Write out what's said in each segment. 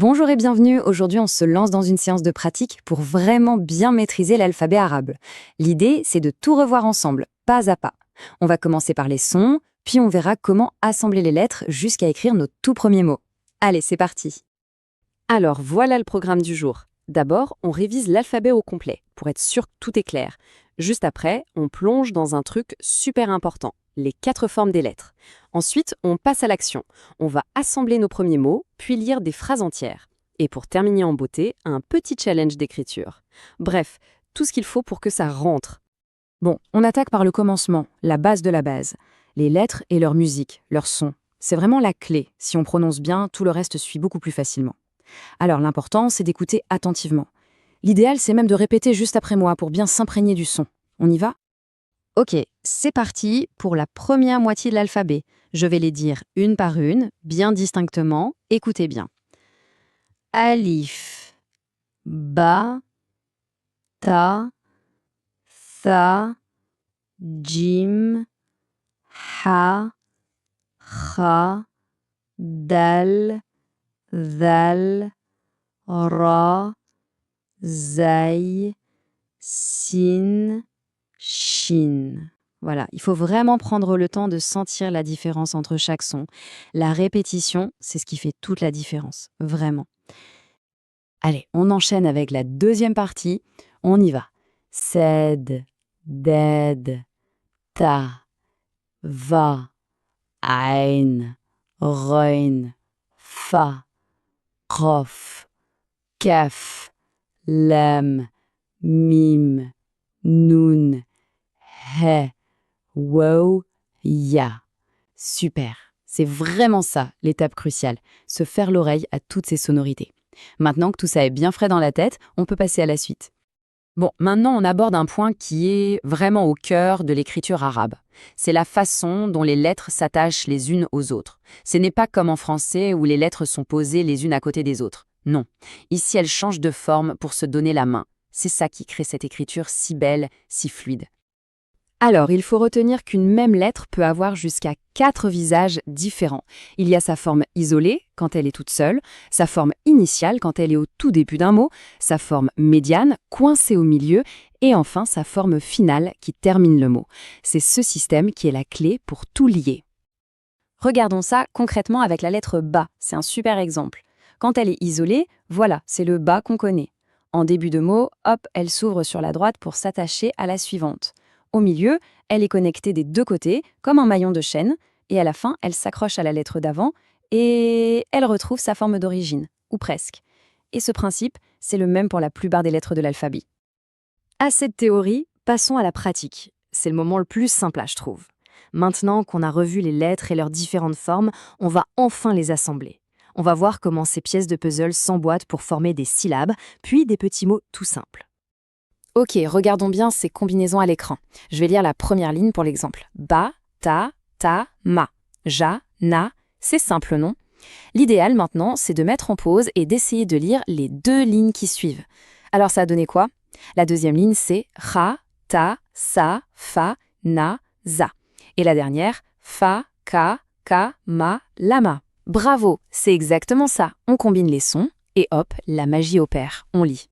Bonjour et bienvenue, aujourd'hui on se lance dans une séance de pratique pour vraiment bien maîtriser l'alphabet arabe. L'idée, c'est de tout revoir ensemble, pas à pas. On va commencer par les sons, puis on verra comment assembler les lettres jusqu'à écrire nos tout premiers mots. Allez, c'est parti. Alors voilà le programme du jour. D'abord, on révise l'alphabet au complet, pour être sûr que tout est clair. Juste après, on plonge dans un truc super important, les 4 formes des lettres. Ensuite, on passe à l'action. On va assembler nos premiers mots, puis lire des phrases entières. Et pour terminer en beauté, un petit challenge d'écriture. Bref, tout ce qu'il faut pour que ça rentre. Bon, on attaque par le commencement, la base de la base. Les lettres et leur musique, leur son. C'est vraiment la clé. Si on prononce bien, tout le reste suit beaucoup plus facilement. Alors l'important, c'est d'écouter attentivement. L'idéal, c'est même de répéter juste après moi pour bien s'imprégner du son. On y va ? Ok, c'est parti pour la première moitié de l'alphabet. Je vais les dire une par une, bien distinctement. Écoutez bien. Alif, Ba, Ta, Tha, Jim, Ha, Kha, Dal, Dhal, Ra, Zai, Sin, Shin. Voilà, il faut vraiment prendre le temps de sentir la différence entre chaque son. La répétition, c'est ce qui fait toute la différence, vraiment. Allez, on enchaîne avec la deuxième partie. On y va. Sed, Ded, Ta, Va, Ain, Roin, Fa, Qof, Kaf, Lam, Mim, Noun, He, Wow, Ya. Super. C'est vraiment ça, l'étape cruciale, se faire l'oreille à toutes ces sonorités. Maintenant que tout ça est bien frais dans la tête, on peut passer à la suite. Bon, maintenant on aborde un point qui est vraiment au cœur de l'écriture arabe. C'est la façon dont les lettres s'attachent les unes aux autres. Ce n'est pas comme en français où les lettres sont posées les unes à côté des autres. Non. Ici, elles changent de forme pour se donner la main. C'est ça qui crée cette écriture si belle, si fluide. Alors, il faut retenir qu'une même lettre peut avoir jusqu'à 4 visages différents. Il y a sa forme isolée, quand elle est toute seule, sa forme initiale, quand elle est au tout début d'un mot, sa forme médiane, coincée au milieu, et enfin sa forme finale, qui termine le mot. C'est ce système qui est la clé pour tout lier. Regardons ça concrètement avec la lettre ba, c'est un super exemple. Quand elle est isolée, voilà, c'est le ba qu'on connaît. En début de mot, hop, elle s'ouvre sur la droite pour s'attacher à la suivante. Au milieu, elle est connectée des deux côtés, comme un maillon de chaîne, et à la fin, elle s'accroche à la lettre d'avant, et elle retrouve sa forme d'origine, ou presque. Et ce principe, c'est le même pour la plupart des lettres de l'alphabet. À cette théorie, passons à la pratique. C'est le moment le plus simple, je trouve. Maintenant qu'on a revu les lettres et leurs différentes formes, on va enfin les assembler. On va voir comment ces pièces de puzzle s'emboîtent pour former des syllabes, puis des petits mots tout simples. Ok, regardons bien ces combinaisons à l'écran. Je vais lire la première ligne pour l'exemple. Ba, ta, ma. Ja, na, c'est simple, non? L'idéal maintenant, c'est de mettre en pause et d'essayer de lire les 2 lignes qui suivent. Alors ça a donné quoi? La deuxième ligne, c'est ra, ta, sa, fa, na, za. Et la dernière, fa, ka, ma, lama. Bravo, c'est exactement ça. On combine les sons et hop, la magie opère. On lit.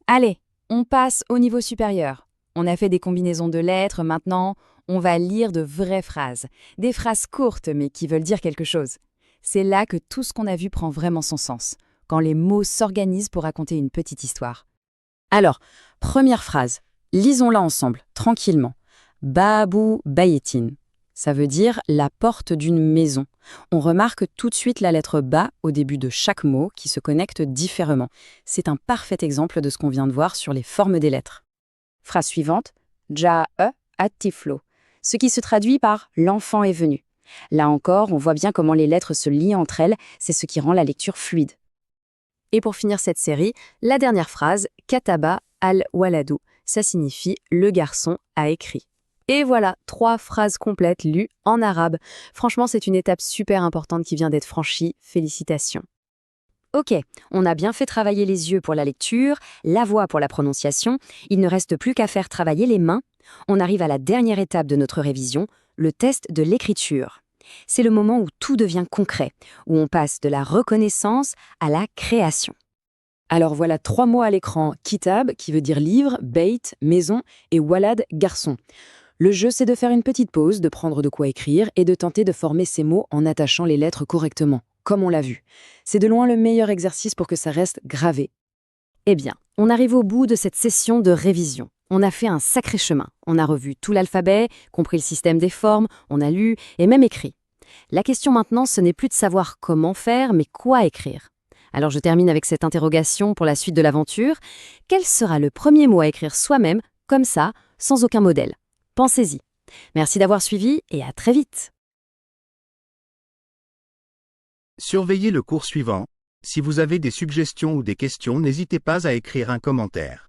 Allez, on passe au niveau supérieur. On a fait des combinaisons de lettres, maintenant, on va lire de vraies phrases. Des phrases courtes, mais qui veulent dire quelque chose. C'est là que tout ce qu'on a vu prend vraiment son sens, quand les mots s'organisent pour raconter une petite histoire. Alors, première phrase, lisons-la ensemble, tranquillement. Babou bayetin. Ça veut dire la porte d'une maison. On remarque tout de suite la lettre ba au début de chaque mot qui se connecte différemment. C'est un parfait exemple de ce qu'on vient de voir sur les formes des lettres. Phrase suivante, ja'e at-tiflo, ce qui se traduit par l'enfant est venu. Là encore, on voit bien comment les lettres se lient entre elles, c'est ce qui rend la lecture fluide. Et pour finir cette série, la dernière phrase, kataba al-waladou, ça signifie le garçon a écrit. Et voilà, 3 phrases complètes lues en arabe. Franchement, c'est une étape super importante qui vient d'être franchie. Félicitations. Ok, on a bien fait travailler les yeux pour la lecture, la voix pour la prononciation. Il ne reste plus qu'à faire travailler les mains. On arrive à la dernière étape de notre révision, le test de l'écriture. C'est le moment où tout devient concret, où on passe de la reconnaissance à la création. Alors voilà 3 mots à l'écran. Kitab, qui veut dire livre, Beit, maison, et Walad, garçon. Le jeu, c'est de faire une petite pause, de prendre de quoi écrire et de tenter de former ces mots en attachant les lettres correctement, comme on l'a vu. C'est de loin le meilleur exercice pour que ça reste gravé. Eh bien, on arrive au bout de cette session de révision. On a fait un sacré chemin. On a revu tout l'alphabet, compris le système des formes, on a lu et même écrit. La question maintenant, ce n'est plus de savoir comment faire, mais quoi écrire. Alors je termine avec cette interrogation pour la suite de l'aventure. Quel sera le premier mot à écrire soi-même, comme ça, sans aucun modèle? Pensez-y. Merci d'avoir suivi et à très vite. Surveillez le cours suivant. Si vous avez des suggestions ou des questions, n'hésitez pas à écrire un commentaire.